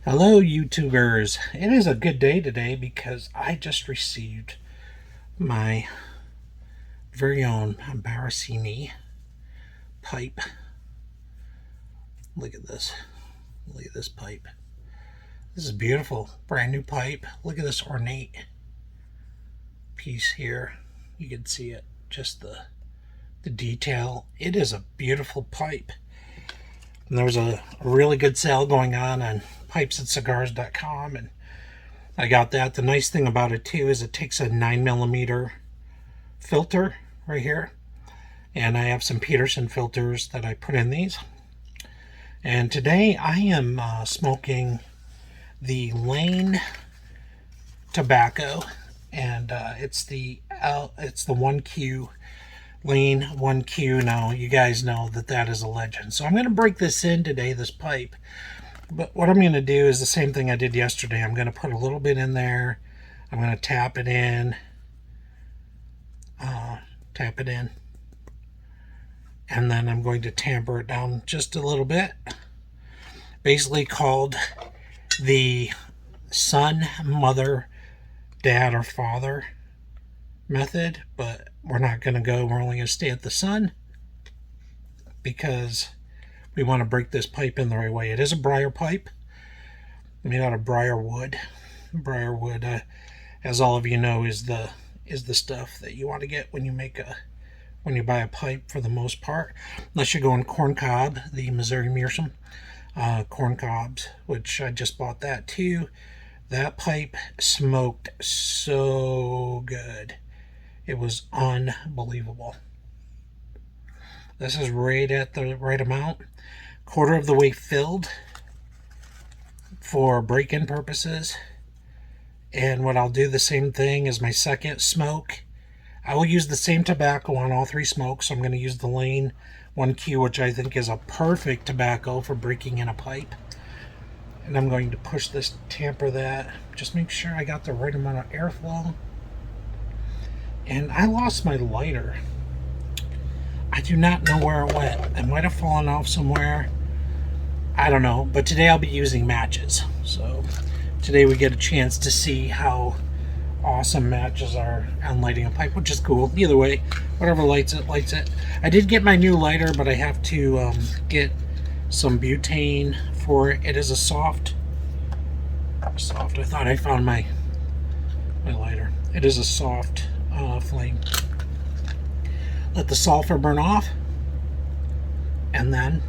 Hello, YouTubers. It is a good day today because I just received my very own Baraccini pipe. Look at this. Look at this pipe. This is beautiful. Brand new pipe. Look at this ornate piece here. You can see it. Just the detail. It is a beautiful pipe. And there was a really good sale going on pipesandcigars.com, and I got that. The nice thing about it too is it takes a 9mm filter right here, and I have some Peterson filters that I put in these. And today I am smoking the Lane tobacco, and it's the 1Q Lane 1Q. Now you guys know that is a legend. So I'm going to break this in today, this pipe. But what I'm going to do is the same thing I did yesterday. I'm going to put a little bit in there. I'm going to tap it in. And then I'm going to tamper it down just a little bit. Basically called the son, mother, dad, or father method. But we're not going to go. We're only going to stay at the son because we want to break this pipe in the right way. It is a Briar pipe made out of Briar wood. Briar wood, as all of you know, is the stuff that you want to get when you buy a pipe, for the most part, unless you're going corn cob, the Missouri Meerschaum corn cobs, which I just bought that too. That pipe smoked so good. It was unbelievable. This is right at the right amount. Quarter of the way filled for break-in purposes. And what I'll do, the same thing as my second smoke. I will use the same tobacco on all three smokes. So I'm going to use the Lane 1Q, which I think is a perfect tobacco for breaking in a pipe. And I'm going to push this, tamper that. Just make sure I got the right amount of airflow. And I lost my lighter. I do not know where it went. It might have fallen off somewhere. I don't know. But today I'll be using matches. So today we get a chance to see how awesome matches are on lighting a pipe, which is cool. Either way, whatever lights it, lights it. I did get my new lighter, but I have to get some butane for it. It is a soft. I thought I found my lighter. It is a soft flame. Let the sulfur burn off, and then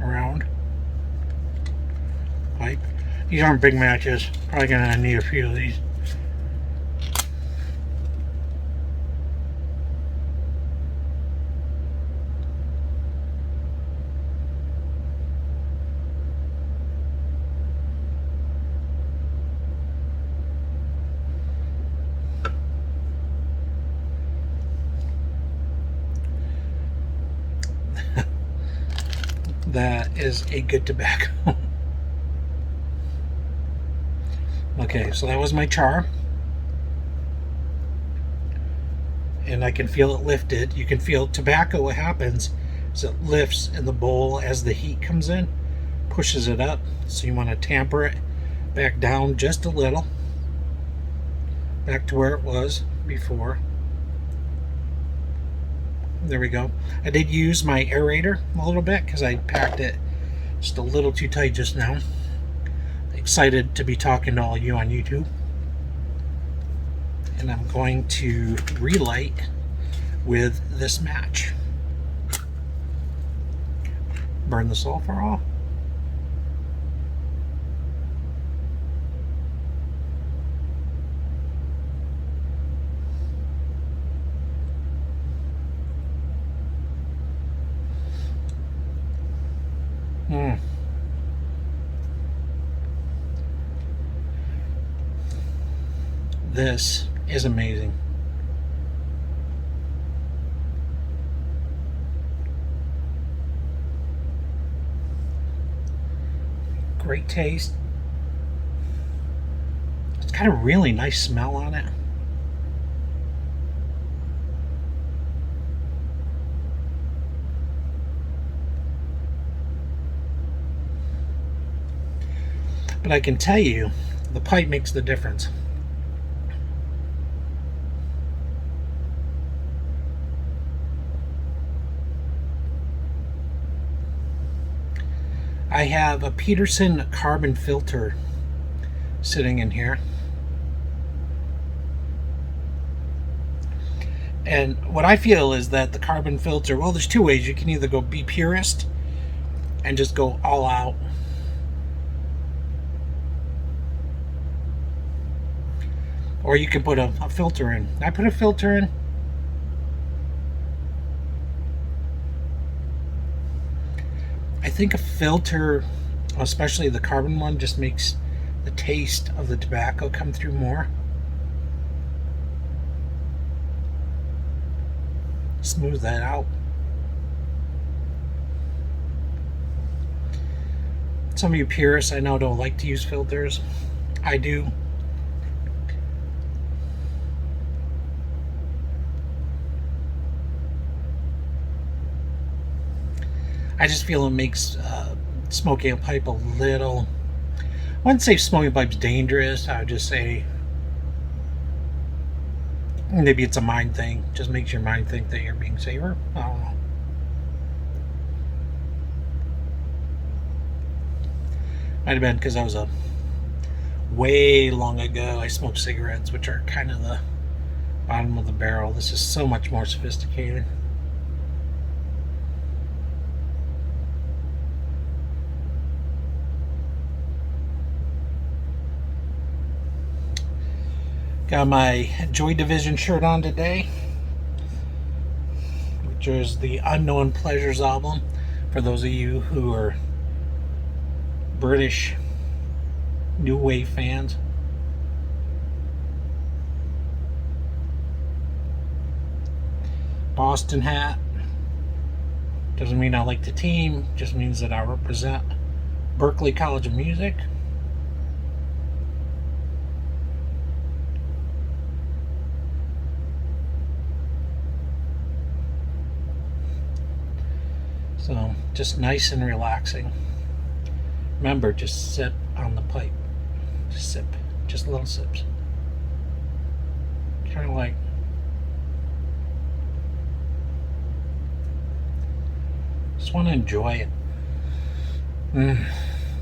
around pipe. These aren't big matches. Probably gonna need a few of these. That is a good tobacco. Okay, so that was my char. And I can feel it lifted. You can feel tobacco. What happens is it lifts in the bowl as the heat comes in, pushes it up. So you want to tamper it back down just a little, back to where it was before. There we go. I did use my aerator a little bit because I packed it just a little too tight just now. Excited to be talking to all you on YouTube. And I'm going to relight with this match. Burn the sulfur off. This is amazing. Great taste. It's got a really nice smell on it. But I can tell you, the pipe makes the difference. I have a Peterson carbon filter sitting in here. And what I feel is that the carbon filter, well, there's two ways. You can either go be purist and just go all out. Or you can put a filter in. I put a filter in. I think a filter, especially the carbon one, just makes the taste of the tobacco come through more. Smooth that out. Some of you purists I know don't like to use filters. I do. I just feel it makes smoking a pipe a little, I wouldn't say smoking a pipe's dangerous, I would just say maybe it's a mind thing. Just makes your mind think that you're being safer. I don't know. Might have been because I was way long ago I smoked cigarettes, which are kind of the bottom of the barrel. This is so much more sophisticated. Got my Joy Division shirt on today, which is the Unknown Pleasures album, for those of you who are British New Wave fans. Boston hat. Doesn't mean I like the team, just means that I represent Berklee College of Music. So, just nice and relaxing. Remember, just sip on the pipe. Just sip. Just little sips. Kind of like... just want to enjoy it.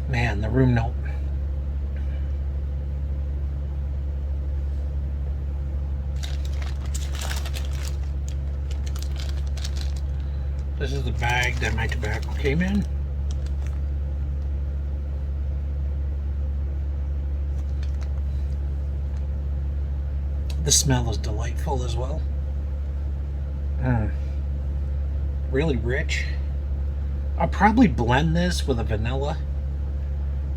Man, the room note. This is the bag that my tobacco came in. The smell is delightful as well. Really rich. I'll probably blend this with a vanilla.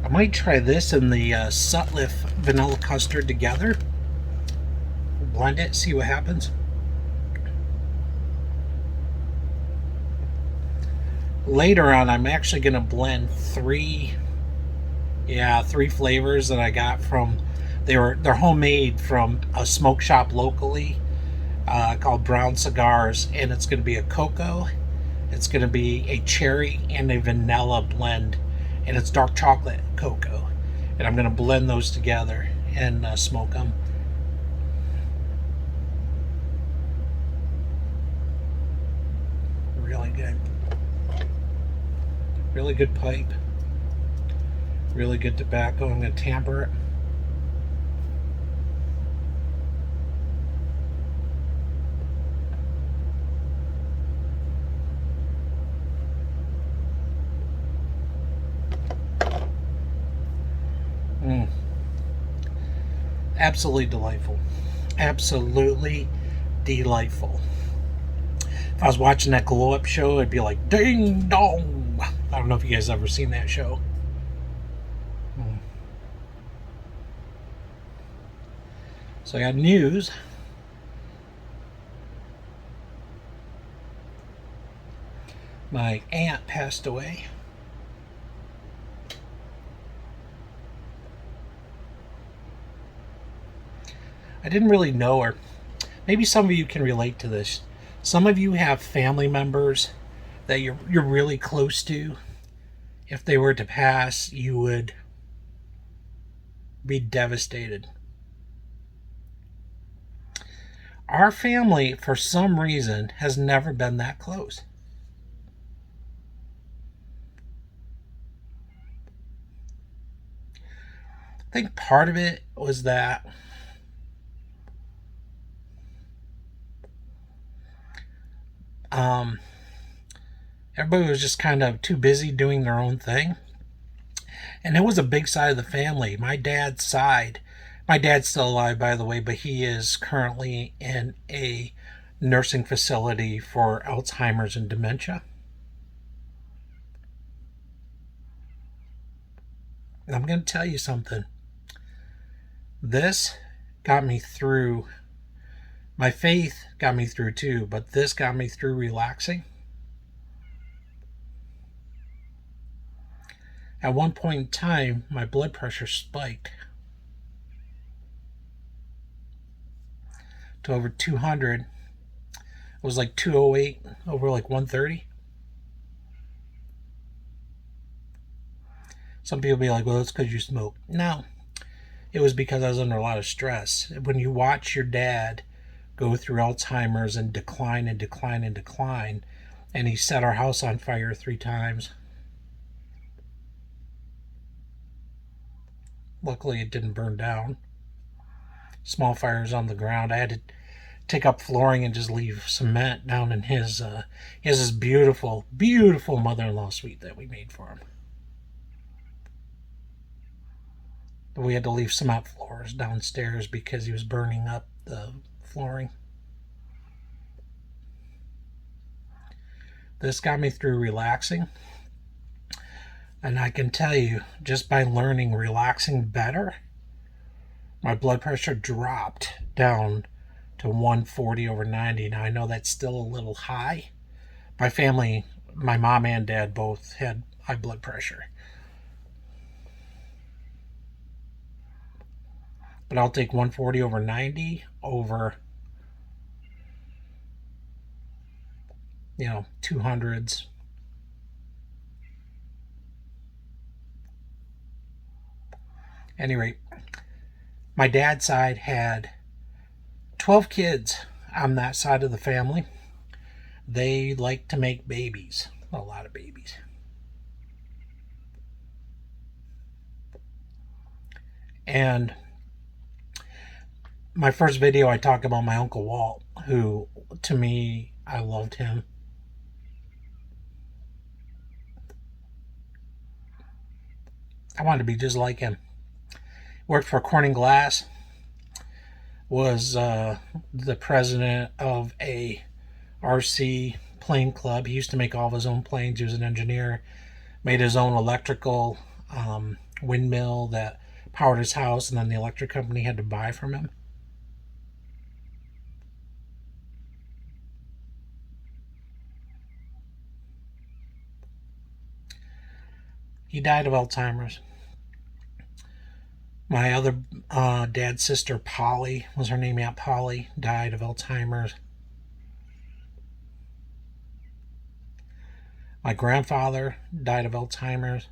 I might try this and the Sutliff vanilla custard together. Blend it, see what happens. Later on, I'm actually going to blend three flavors that I got from, they're homemade from a smoke shop locally called Brown Cigars, and it's going to be a cocoa, it's going to be a cherry, and a vanilla blend, and it's dark chocolate cocoa, and I'm going to blend those together and smoke them. Really good. Really good pipe. Really good tobacco. I'm going to tamper it. Absolutely delightful. Absolutely delightful. If I was watching that Glow Up show, I'd be like, ding dong. I don't know if you guys ever seen that show. So I got news. My aunt passed away. I didn't really know her. Maybe some of you can relate to this. Some of you have family members that you're really close to. If they were to pass, you would be devastated. Our family, for some reason, has never been that close. I think part of it was that everybody was just kind of too busy doing their own thing. And it was a big side of the family. My dad's still alive, by the way, but he is currently in a nursing facility for Alzheimer's and dementia. And I'm going to tell you something. This got me through. My faith got me through too, but this got me through relaxing. At one point in time, my blood pressure spiked to over 200. It was like 208 over like 130. Some people be like, well, it's because you smoke. No, it was because I was under a lot of stress. When you watch your dad go through Alzheimer's and decline and decline and decline, and he set our house on fire 3 times. Luckily, it didn't burn down. Small fires on the ground. I had to take up flooring and just leave cement down in his. He has this beautiful, beautiful mother-in-law suite that we made for him. But we had to leave cement floors downstairs because he was burning up the flooring. This got me through relaxing. And I can tell you, just by learning relaxing better, my blood pressure dropped down to 140 over 90. Now, I know that's still a little high. My family, my mom and dad both had high blood pressure. But I'll take 140 over 90 over, 200s. Anyway, my dad's side had 12 kids on that side of the family. They like to make babies, a lot of babies. And my first video, I talk about my Uncle Walt, who, to me, I loved him. I wanted to be just like him. Worked for Corning Glass, was the president of a RC plane club. He used to make all of his own planes. He was an engineer, made his own electrical windmill that powered his house, and then the electric company had to buy from him. He died of Alzheimer's. My other dad's sister, Polly, was her name, Aunt Polly, died of Alzheimer's. My grandfather died of Alzheimer's.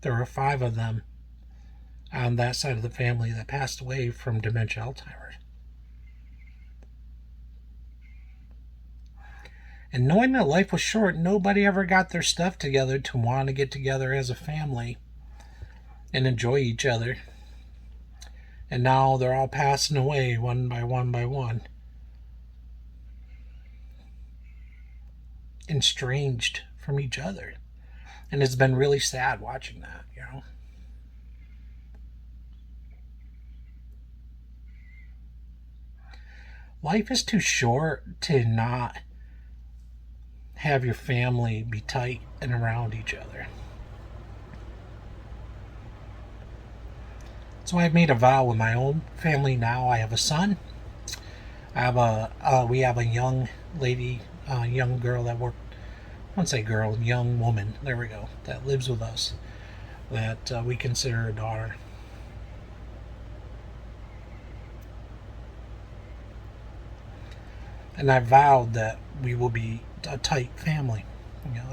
There were 5 of them on that side of the family that passed away from dementia Alzheimer's. And knowing that life was short, nobody ever got their stuff together to want to get together as a family and enjoy each other. And now they're all passing away one by one by one. Estranged from each other. And it's been really sad watching that, Life is too short to not have your family be tight and around each other. So I've made a vow with my own family now. I have a son. We have a young lady, young girl that worked. I won't say girl, young woman. There we go. That lives with us. That we consider a daughter. And I vowed that we will be a tight family,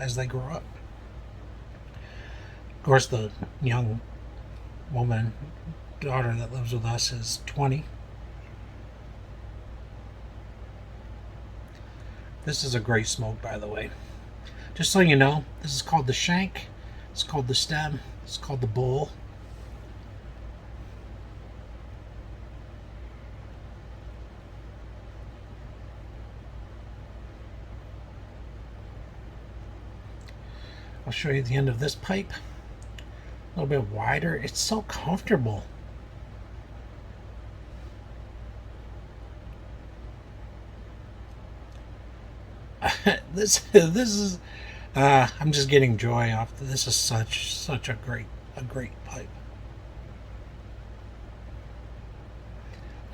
as they grow up. Of course, the young woman, daughter that lives with us, is 20. This is a great smoke, by the way. Just so you know, this is called the shank, it's called the stem, it's called the bowl. I'll show you the end of this pipe. A little bit wider. It's so comfortable. This is I'm just getting joy off. This is such a great pipe.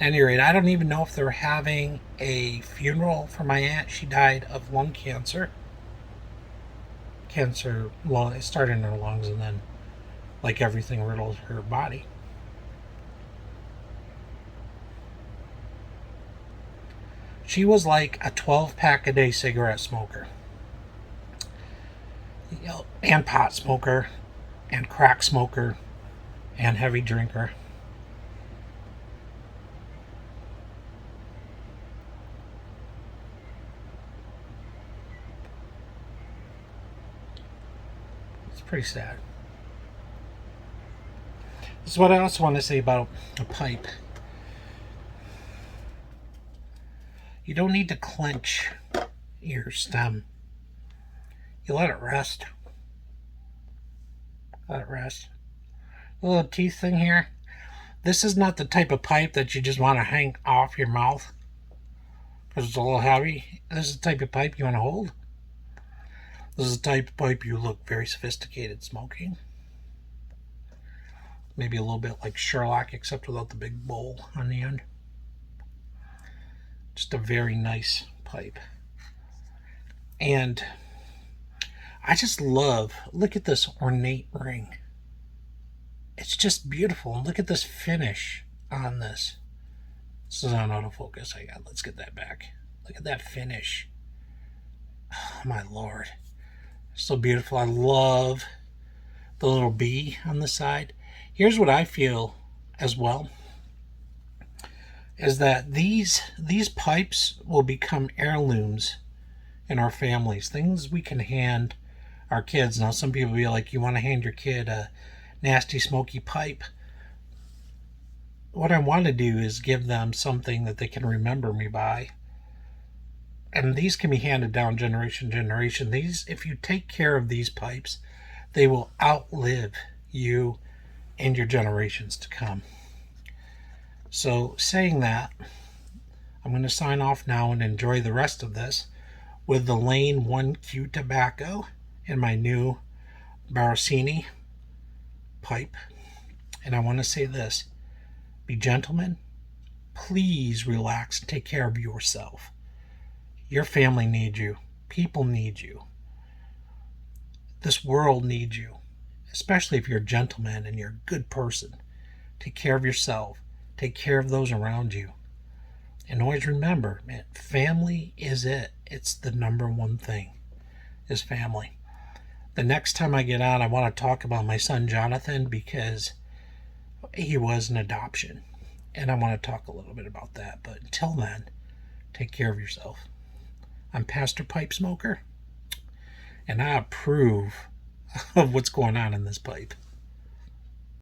At any rate, I don't even know if they're having a funeral for my aunt. She died of lung cancer. It started in her lungs and then, like everything, riddled her body. She was like a 12-pack a day cigarette smoker, and pot smoker, and crack smoker, and heavy drinker. It's pretty sad. This is what I also want to say about a pipe. You don't need to clench your stem. You let it rest. Let it rest. The little teeth thing here. This is not the type of pipe that you just want to hang off your mouth because it's a little heavy. This is the type of pipe you want to hold. This is the type of pipe you look very sophisticated smoking. Maybe a little bit like Sherlock, except without the big bowl on the end. Just a very nice pipe. And I just love, look at this ornate ring. It's just beautiful. And look at this finish on this. This is on autofocus. Let's get that back. Look at that finish. Oh, my Lord. So beautiful. I love the little bee on the side. Here's what I feel as well, is that these pipes will become heirlooms in our families, things we can hand our kids. Now, some people will be like, you want to hand your kid a nasty smoky pipe? What I want to do is give them something that they can remember me by. And these can be handed down generation to generation. These, if you take care of these pipes, they will outlive you and your generations to come. So, saying that, I'm going to sign off now and enjoy the rest of this with the Lane 1Q tobacco and my new Baraccini pipe. And I want to say this: be gentlemen, please relax and take care of yourself. Your family needs you. People need you. This world needs you, especially if you're a gentleman and you're a good person. Take care of yourself. Take care of those around you. And always remember, man, family is it. It's the number one thing, is family. The next time I get on, I want to talk about my son Jonathan, because he was an adoption. And I want to talk a little bit about that. But until then, take care of yourself. I'm Pastor Pipe Smoker, and I approve of what's going on in this pipe.